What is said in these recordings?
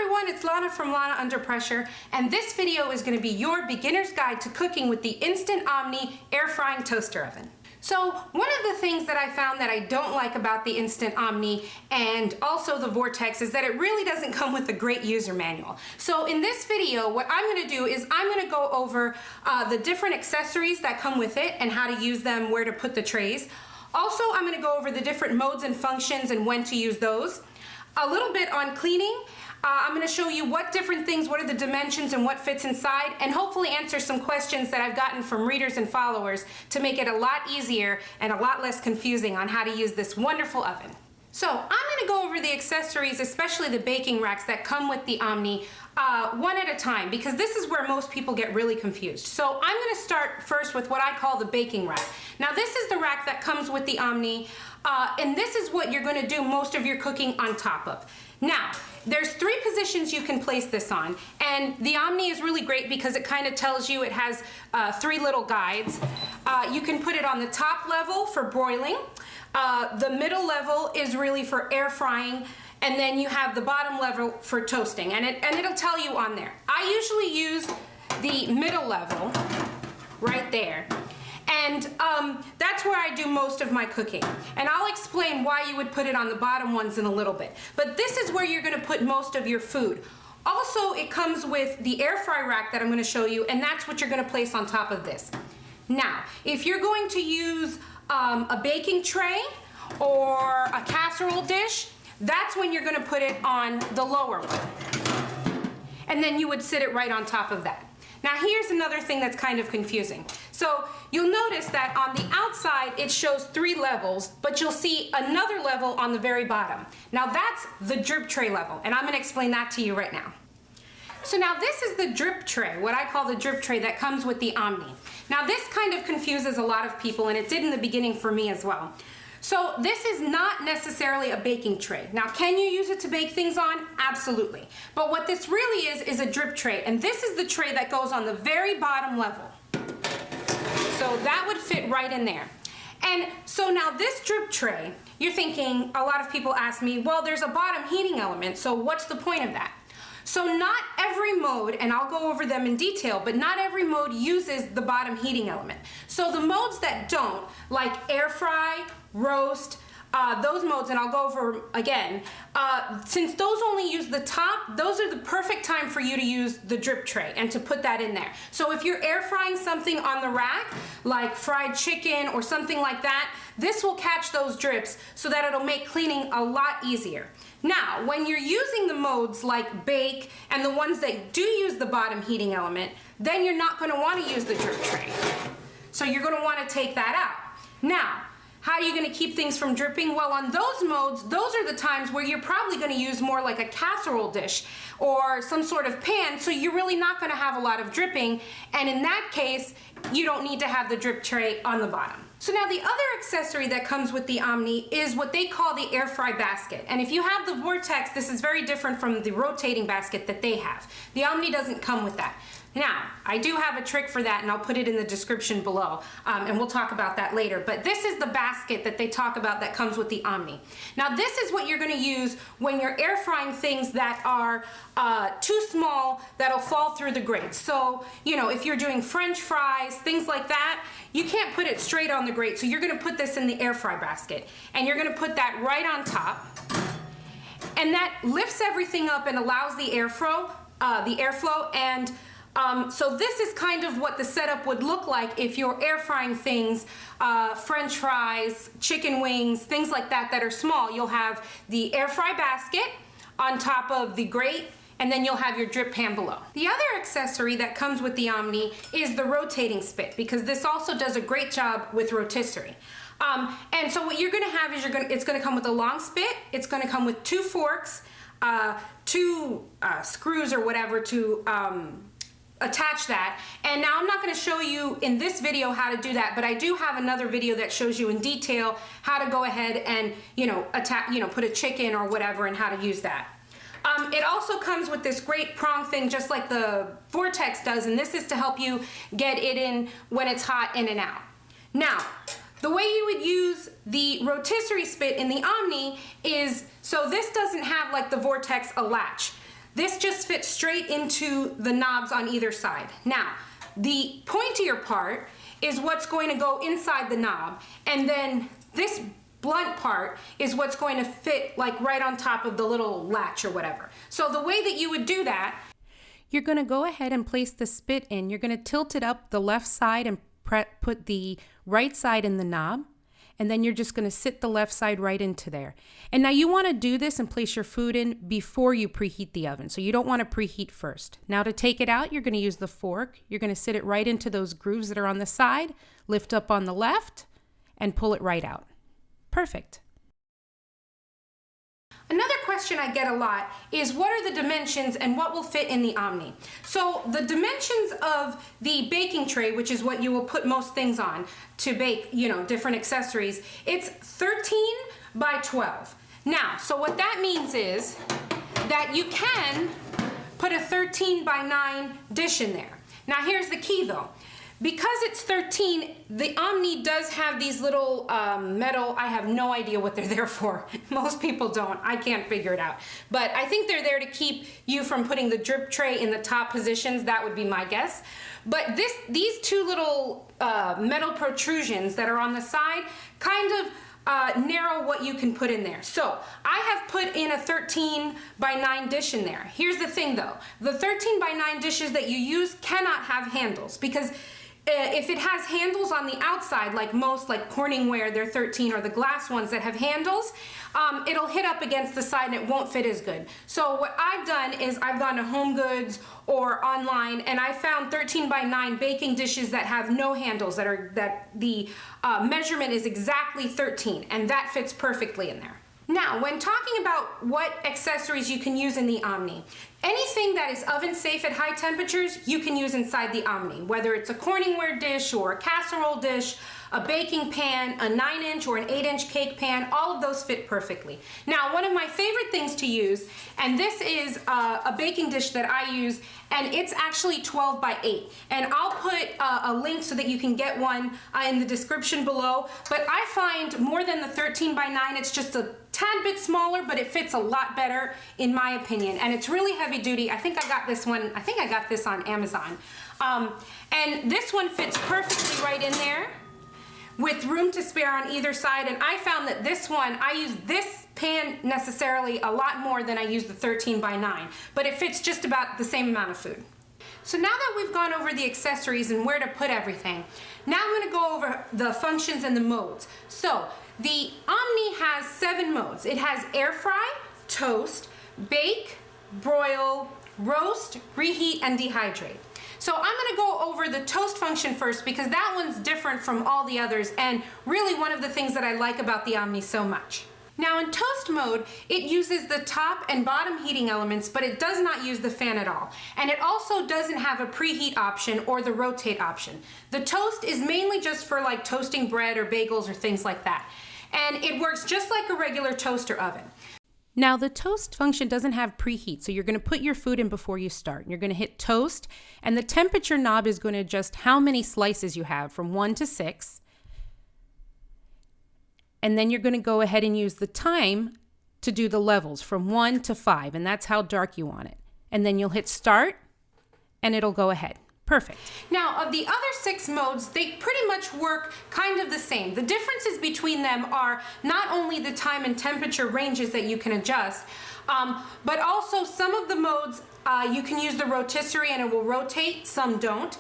everyone, it's Lana from Lana Under Pressure, and this video is going to be your beginner's guide to cooking with the Instant Omni Air Frying Toaster Oven. So one of the things that I found that I don't like about the Instant Omni and also the Vortex is that it really doesn't come with a great user manual. So in this video, what I'm going to do is I'm going to go over the different accessories that come with it and how to use them, where to put the trays. Also, I'm going to go over the different modes and functions and when to use those. A little bit on cleaning. I'm going to show you what different things, what are the dimensions and what fits inside, and hopefully answer some questions that I've gotten from readers and followers to make it a lot easier and a lot less confusing on how to use this wonderful oven. So I'm going to go over the accessories, especially the baking racks that come with the Omni, one at a time, because this is where most people get really confused. So I'm going to start first with what I call the baking rack. Now this is the rack that comes with the Omni, and this is what you're going to do most of your cooking on top of. Now, there's 3 positions you can place this on, and the Omni is really great because it kind of tells you, it has 3 little guides. You can put it on the top level for broiling, the middle level is really for air frying, and then you have the bottom level for toasting, and it'll tell you on there. I usually use the middle level right there. And that's where I do most of my cooking. And I'll explain why you would put it on the bottom ones in a little bit. But this is where you're going to put most of your food. Also, it comes with the air fry rack that I'm going to show you, and that's what you're going to place on top of this. Now, if you're going to use a baking tray or a casserole dish, that's when you're going to put it on the lower one. And then you would sit it right on top of that. Now here's another thing that's kind of confusing. So you'll notice that on the outside it shows 3 levels, but you'll see another level on the very bottom. Now that's the drip tray level, and I'm going to explain that to you right now. So now this is the drip tray, what I call the drip tray that comes with the Omni. Now this kind of confuses a lot of people, and it did in the beginning for me as well. So this is not necessarily a baking tray. Now, can you use it to bake things on? Absolutely. But what this really is a drip tray, and this is the tray that goes on the very bottom level. So that would fit right in there. And so now this drip tray, you're thinking, a lot of people ask me, well, there's a bottom heating element, so what's the point of that? So not every mode, and I'll go over them in detail, but not every mode uses the bottom heating element. So the modes that don't, like air fry, roast, those modes, and I'll go over again, since those only use the top, those are the perfect time for you to use the drip tray and to put that in there. So if you're air frying something on the rack, like fried chicken or something like that, this will catch those drips so that it'll make cleaning a lot easier. Now, when you're using the modes like bake and the ones that do use the bottom heating element, then you're not going to want to use the drip tray. So you're going to want to take that out. Now, how are you going to keep things from dripping? Well, on those modes, those are the times where you're probably going to use more like a casserole dish or some sort of pan, so you're really not going to have a lot of dripping, and in that case, you don't need to have the drip tray on the bottom. So now the other accessory that comes with the Omni is what they call the air fry basket. And if you have the Vortex, this is very different from the rotating basket that they have. The Omni doesn't come with that. Now, I do have a trick for that, and I'll put it in the description below, and we'll talk about that later. But this is the basket that they talk about that comes with the Omni. Now, this is what you're going to use when you're air frying things that are too small, that'll fall through the grate. So, you know, if you're doing French fries, things like that, you can't put it straight on the grate. So you're going to put this in the air fry basket, and you're going to put that right on top, and that lifts everything up and allows the airflow, and so this is kind of what the setup would look like if you're air frying things, French fries, chicken wings, things like that that are small. You'll have the air fry basket on top of the grate, and then you'll have your drip pan below. The other accessory that comes with the Omni is the rotating spit, because this also does a great job with rotisserie. And so what you're going to have is it's going to come with a long spit, it's going to come with 2 forks, 2 screws or whatever to attach that. And now I'm not going to show you in this video how to do that, but I do have another video that shows you in detail how to go ahead and, put a chicken or whatever and how to use that. It also comes with this great prong thing, just like the Vortex does, and this is to help you get it in when it's hot in and out. Now, the way you would use the Rotisserie Spit in the Omni is, so this doesn't have like the Vortex a latch. this just fits straight into the knobs on either side. Now, the pointier part is what's going to go inside the knob, and then this blunt part is what's going to fit like right on top of the little latch or whatever. So the way that you would do that, you're going to go ahead and place the spit in. You're going to tilt it up the left side and put the right side in the knob, and then you're just going to sit the left side right into there. And now you want to do this and place your food in before you preheat the oven. So you don't want to preheat first. Now to take it out, you're going to use the fork. You're going to sit it right into those grooves that are on the side, lift up on the left, and pull it right out. Perfect. Another question I get a lot is what are the dimensions and what will fit in the Omni? So the dimensions of the baking tray, which is what you will put most things on to bake, different accessories, it's 13 by 12. Now, so what that means is that you can put a 13 by 9 dish in there. Now here's the key though. Because it's 13, the Omni does have these little metal, I have no idea what they're there for. Most people don't, I can't figure it out. But I think they're there to keep you from putting the drip tray in the top positions, that would be my guess. But these two little metal protrusions that are on the side kind of narrow what you can put in there. So I have put in a 13 by 9 dish in there. Here's the thing though, the 13 by 9 dishes that you use cannot have handles, because if it has handles on the outside, like most like Corningware, they're 13, or the glass ones that have handles, it'll hit up against the side and it won't fit as good. So what I've done is I've gone to Home Goods or online, and I found 13 by 9 baking dishes that have no handles, that the measurement is exactly 13, and that fits perfectly in there. Now, when talking about what accessories you can use in the Omni, anything that is oven safe at high temperatures, you can use inside the Omni, whether it's a Corningware dish or a casserole dish, a baking pan, a 9-inch or an 8-inch cake pan, all of those fit perfectly. Now, one of my favorite things to use, and this is a baking dish that I use, and it's actually 12 by 8. And I'll put a link so that you can get one in the description below. But I find more than the 13 by 9, it's just a tad bit smaller, but it fits a lot better in my opinion. And it's really heavy duty. I think I got this on Amazon. And this one fits perfectly right in there, with room to spare on either side. And I found that this one, I use this pan necessarily a lot more than I use the 13 by 9, but it fits just about the same amount of food. So now that we've gone over the accessories and where to put everything, now I'm gonna go over the functions and the modes. So the Omni has 7 modes. It has air fry, toast, bake, broil, roast, reheat, and dehydrate. So I'm going to go over the toast function first, because that one's different from all the others, and really one of the things that I like about the Omni so much. Now in toast mode, it uses the top and bottom heating elements, but it does not use the fan at all. And it also doesn't have a preheat option or the rotate option. The toast is mainly just for like toasting bread or bagels or things like that. And it works just like a regular toaster oven. Now the toast function doesn't have preheat, so you're going to put your food in before you start. You're going to hit toast, and the temperature knob is going to adjust how many slices you have from 1 to 6. And then you're going to go ahead and use the time to do the levels from 1 to 5, and that's how dark you want it. And then you'll hit start, and it'll go ahead. Perfect. Now, of the other 6 modes, they pretty much work kind of the same. The differences between them are not only the time and temperature ranges that you can adjust, but also some of the modes you can use the rotisserie and it will rotate, some don't.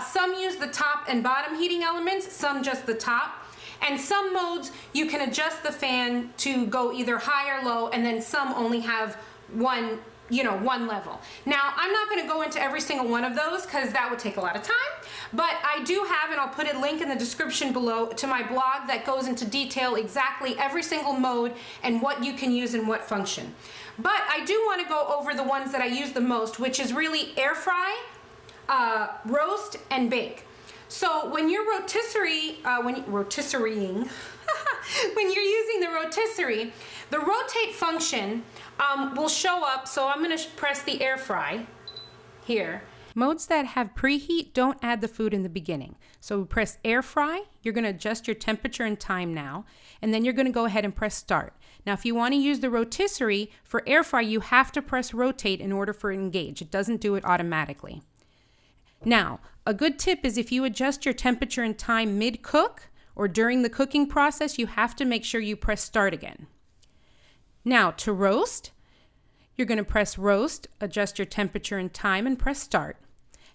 Some use the top and bottom heating elements, some just the top. And some modes you can adjust the fan to go either high or low, and then some only have one level. Now, I'm not going to go into every single one of those because that would take a lot of time, but I do have, and I'll put a link in the description below to my blog that goes into detail exactly every single mode and what you can use and what function. But I do want to go over the ones that I use the most, which is really air fry, roast, and bake. So when you're rotisserie, rotisserieing, when you're using the rotisserie, the rotate function will show up. So I'm going to press the air fry here. Modes that have preheat don't add the food in the beginning. So press air fry, you're going to adjust your temperature and time now, and then you're going to go ahead and press start. Now if you want to use the rotisserie, for air fry you have to press rotate in order for it to engage. It doesn't do it automatically. Now, a good tip is if you adjust your temperature and time mid-cook or during the cooking process, you have to make sure you press start again. Now to roast, you're going to press roast, adjust your temperature and time, and press start.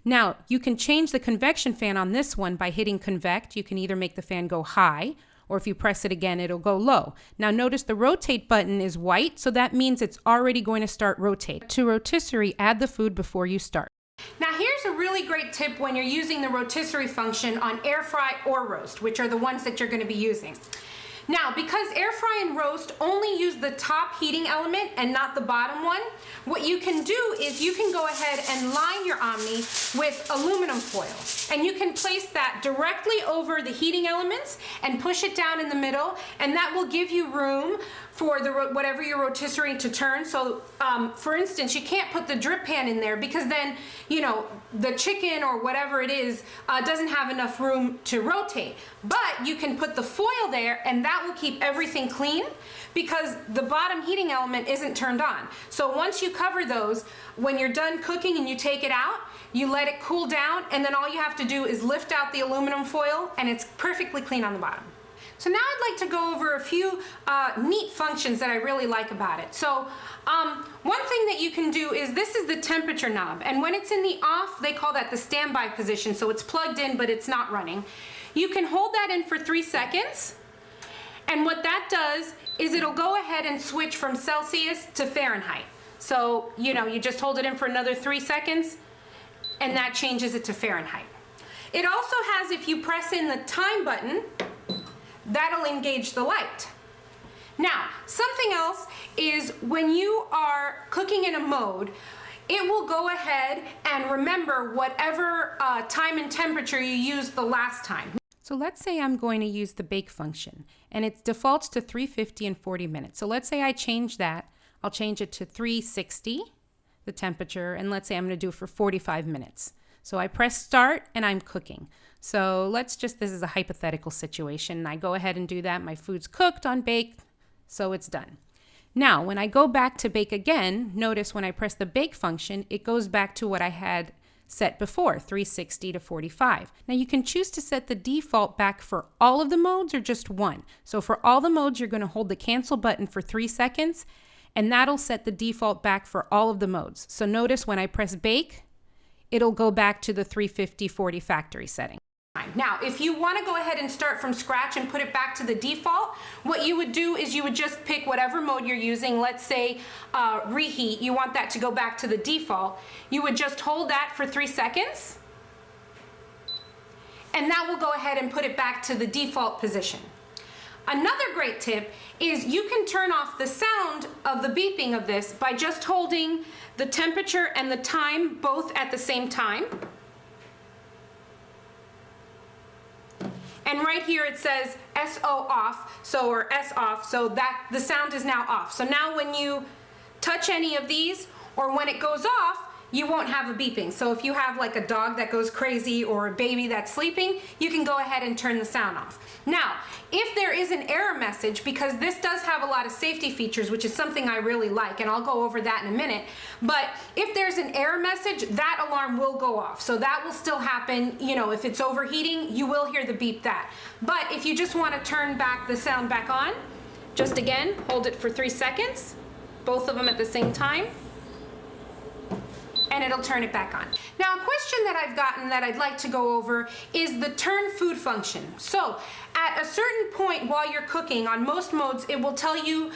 Now, you can change the convection fan on this one by hitting convect. You can either make the fan go high, or if you press it again, it'll go low. Now notice the rotate button is white, so that means it's already going to start rotating. To rotisserie, add the food before you start. Now here's a really great tip when you're using the rotisserie function on air fry or roast, which are the ones that you're going to be using. Now, because air fry and roast only use the top heating element and not the bottom one, what you can do is you can go ahead and line your Omni with aluminum foil. And you can place that directly over the heating elements and push it down in the middle, and that will give you room for the whatever you're rotisserie to turn. So for instance, you can't put the drip pan in there because then, you know, the chicken or whatever it is doesn't have enough room to rotate. But you can put the foil there, and that will keep everything clean because the bottom heating element isn't turned on. So once you cover those, when you're done cooking and you take it out, you let it cool down, and then all you have to do is lift out the aluminum foil, and it's perfectly clean on the bottom. So now I'd like to go over a few neat functions that I really like about it. So one thing that you can do is this is the temperature knob, and when it's in the off, they call that the standby position, so it's plugged in but it's not running. You can hold that in for 3 seconds, and what that does is it'll go ahead and switch from Celsius to Fahrenheit. So, you know, you just hold it in for another 3 seconds, and that changes it to Fahrenheit. It also has, if you press in the time button, that'll engage the light. Now, something else is when you are cooking in a mode, it will go ahead and remember whatever time and temperature you used the last time. So let's say I'm going to use the bake function, and it defaults to 350 and 40 minutes. So let's say I change that. I'll change it to 360, the temperature, and let's say I'm going to do it for 45 minutes. So I press start and I'm cooking. So let's just, this is a hypothetical situation. I go ahead and do that. My food's cooked on bake, so it's done. Now, when I go back to bake again, notice when I press the bake function, it goes back to what I had set before, 360 to 45. Now you can choose to set the default back for all of the modes or just one. So for all the modes, you're going to hold the cancel button for 3 seconds, and that'll set the default back for all of the modes. So notice when I press bake, it'll go back to the 350/40 factory setting. Now, if you want to go ahead and start from scratch and put it back to the default, what you would do is you would just pick whatever mode you're using. Let's say reheat, you want that to go back to the default. You would just hold that for 3 seconds, and that will go ahead and put it back to the default position. Another great tip is you can turn off the sound of the beeping of this by just holding the temperature and the time both at the same time. And right here it says SO off, so, or S off, so that the sound is now off. So now when you touch any of these or when it goes off, you won't have a beeping. So if you have like a dog that goes crazy or a baby that's sleeping, you can go ahead and turn the sound off. Now, if there is an error message, because this does have a lot of safety features, which is something I really like, and I'll go over that in a minute, but if there's an error message, that alarm will go off. So that will still happen, you know, if it's overheating, you will hear the beep that. But if you just want to turn back the sound back on, just again, hold it for 3 seconds, both of them at the same time, and it'll turn it back on. Now, a question that I've gotten that I'd like to go over is the turn food function. So at a certain point while you're cooking, on most modes, it will tell you,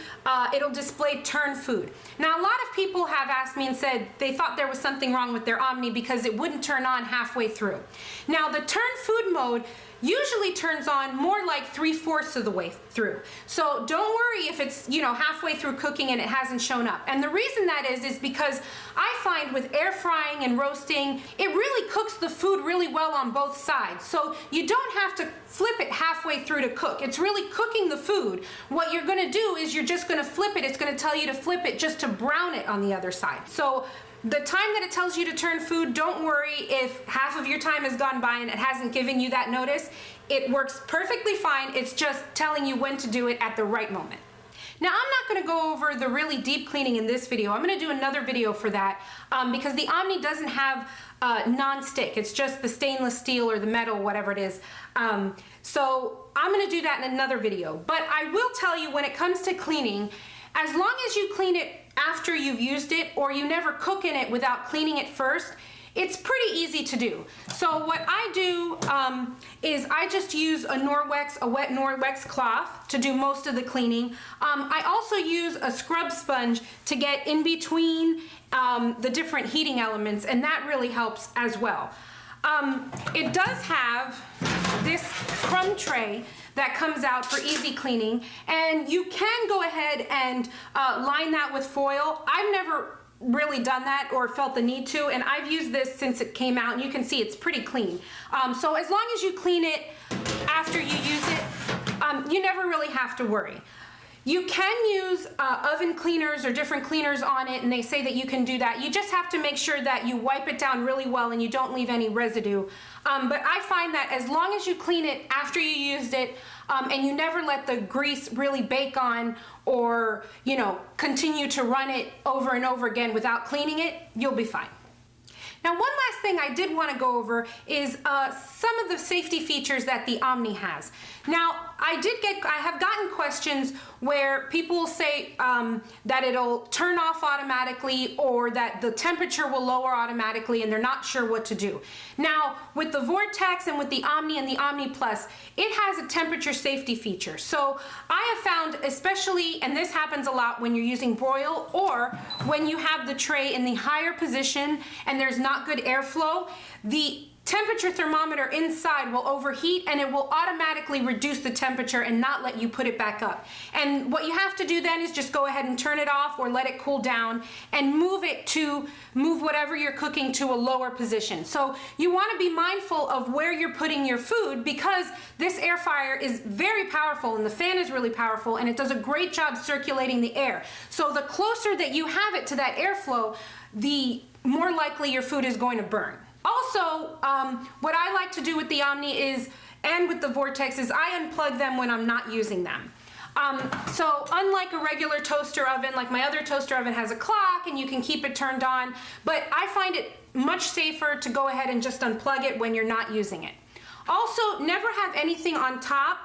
it'll display turn food. Now, a lot of people have asked me and said they thought there was something wrong with their Omni because it wouldn't turn on halfway through. Now, the turn food mode usually turns on more like 3/4 of the way through. So don't worry if it's, you know, halfway through cooking and it hasn't shown up. And the reason that is because I find with air frying and roasting, it really cooks the food really well on both sides. So you don't have to flip it halfway through to cook. It's really cooking the food. What you're gonna do is you're just gonna flip it. It's gonna tell you to flip it just to brown it on the other side. So the time that it tells you to turn food, don't worry if half of your time has gone by and it hasn't given you that notice. It works perfectly fine. It's just telling you when to do it at the right moment. Now, I'm not going to go over the really deep cleaning in this video. I'm going to do another video for that because the Omni doesn't have non-stick. It's just the stainless steel or the metal, whatever it is. So I'm going to do that in another video. But I will tell you, when it comes to cleaning, as long as you clean it after you've used it, or you never cook in it without cleaning it first, it's pretty easy to do. So what I do is I just use a wet Norwex cloth to do most of the cleaning. I also use a scrub sponge to get in between the different heating elements, and that really helps as well. It does have this crumb tray that comes out for easy cleaning, and you can go ahead and line that with foil. I've never really done that or felt the need to, and I've used this since it came out, and you can see it's pretty clean. So as long as you clean it after you use it, you never really have to worry. You can use oven cleaners or different cleaners on it, and they say that you can do that. You just have to make sure that you wipe it down really well and you don't leave any residue. But I find that as long as you clean it after you used it, and you never let the grease really bake on, or, you know, continue to run it over and over again without cleaning it, you'll be fine. Now, one last thing I did want to go over is some of the safety features that the Omni has. Now, I have gotten questions where people will say that it'll turn off automatically, or that the temperature will lower automatically, and they're not sure what to do. Now, with the Vortex and with the Omni and the Omni Plus, it has a temperature safety feature. So I have found, especially, and this happens a lot when you're using broil, or when you have the tray in the higher position and there's not good airflow, the temperature thermometer inside will overheat, and it will automatically reduce the temperature and not let you put it back up. And what you have to do then is just go ahead and turn it off or let it cool down and move whatever you're cooking to a lower position. So you want to be mindful of where you're putting your food, because this air fryer is very powerful and the fan is really powerful, and it does a great job circulating the air. So the closer that you have it to that airflow, the more likely your food is going to burn. Also, what I like to do with the Omni is, and with the Vortex, is I unplug them when I'm not using them. So unlike a regular toaster oven, like my other toaster oven has a clock and you can keep it turned on, but I find it much safer to go ahead and just unplug it when you're not using it. Also, never have anything on top.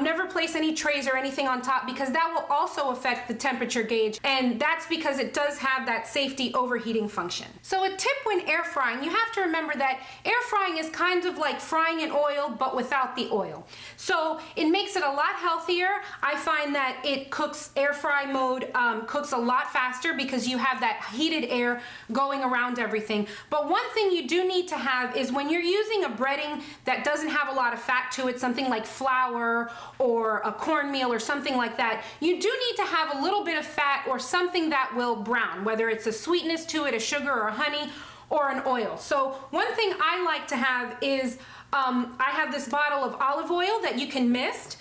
Never place any trays or anything on top, because that will also affect the temperature gauge, and that's because it does have that safety overheating function. So a tip when air frying, you have to remember that air frying is kind of like frying in oil, but without the oil. So it makes it a lot healthier. I find that it cooks, air fry mode cooks a lot faster because you have that heated air going around everything. But one thing you do need to have is, when you're using a breading that doesn't have a lot of fat to it, something like flour or a cornmeal or something like that, you do need to have a little bit of fat or something that will brown, whether it's a sweetness to it, a sugar or a honey, or an oil. So one thing I like to have is, I have this bottle of olive oil that you can mist.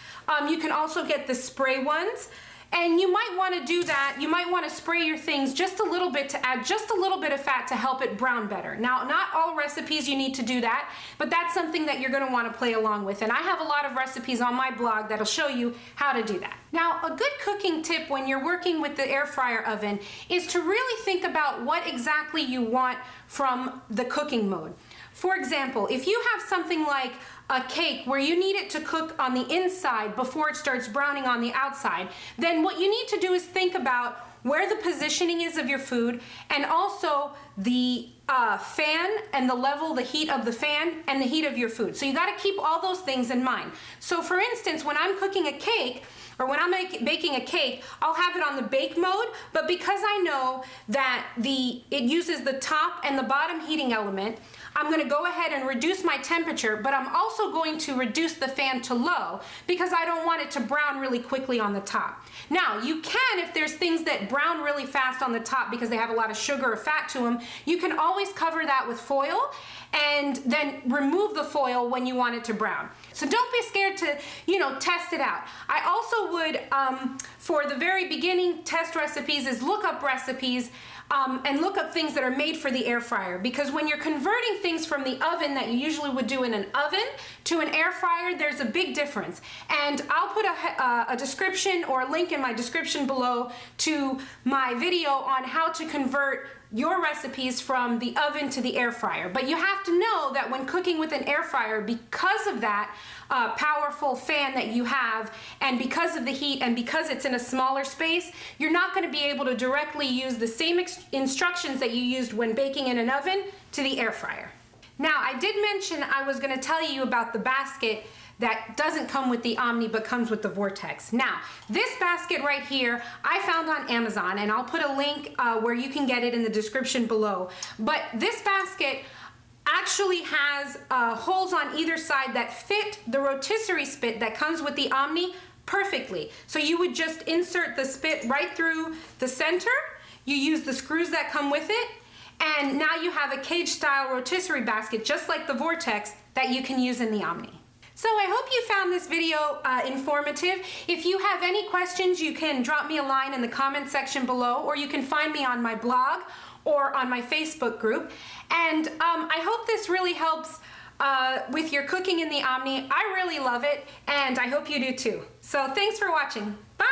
You can also get the spray ones. And you might want to do that. You might want to spray your things just a little bit to add just a little bit of fat to help it brown better. Now, not all recipes you need to do that, but that's something that you're going to want to play along with. And I have a lot of recipes on my blog that'll show you how to do that. Now, a good cooking tip when you're working with the air fryer oven is to really think about what exactly you want from the cooking mode. For example, if you have something like a cake where you need it to cook on the inside before it starts browning on the outside, then what you need to do is think about where the positioning is of your food, and also the fan and the level, the heat of the fan and the heat of your food. So you got to keep all those things in mind. So for instance, when I'm cooking a cake, or when I'm baking a cake, I'll have it on the bake mode, but because I know that it uses the top and the bottom heating element, I'm going to go ahead and reduce my temperature, but I'm also going to reduce the fan to low because I don't want it to brown really quickly on the top. Now, you can, if there's things that brown really fast on the top because they have a lot of sugar or fat to them, you can always cover that with foil and then remove the foil when you want it to brown. So don't be scared to, test it out. I also would, for the very beginning, test recipes is look up recipes and look up things that are made for the air fryer, because when you're converting things from the oven that you usually would do in an oven to an air fryer, there's a big difference. And I'll put a description or a link in my description below to my video on how to convert your recipes from the oven to the air fryer. But you have to know that when cooking with an air fryer, because of that powerful fan that you have, and because of the heat, and because it's in a smaller space, you're not going to be able to directly use the same instructions that you used when baking in an oven to the air fryer. Now, I did mention I was going to tell you about the basket that doesn't come with the Omni but comes with the Vortex. Now, this basket right here I found on Amazon, and I'll put a link where you can get it in the description below. But this basket actually has holes on either side that fit the rotisserie spit that comes with the Omni perfectly. So you would just insert the spit right through the center, you use the screws that come with it, and now you have a cage style rotisserie basket just like the Vortex that you can use in the Omni. So I hope you found this video informative. If you have any questions, you can drop me a line in the comment section below, or you can find me on my blog or on my Facebook group. And I hope this really helps with your cooking in the Omni. I really love it, and I hope you do too. So thanks for watching. Bye!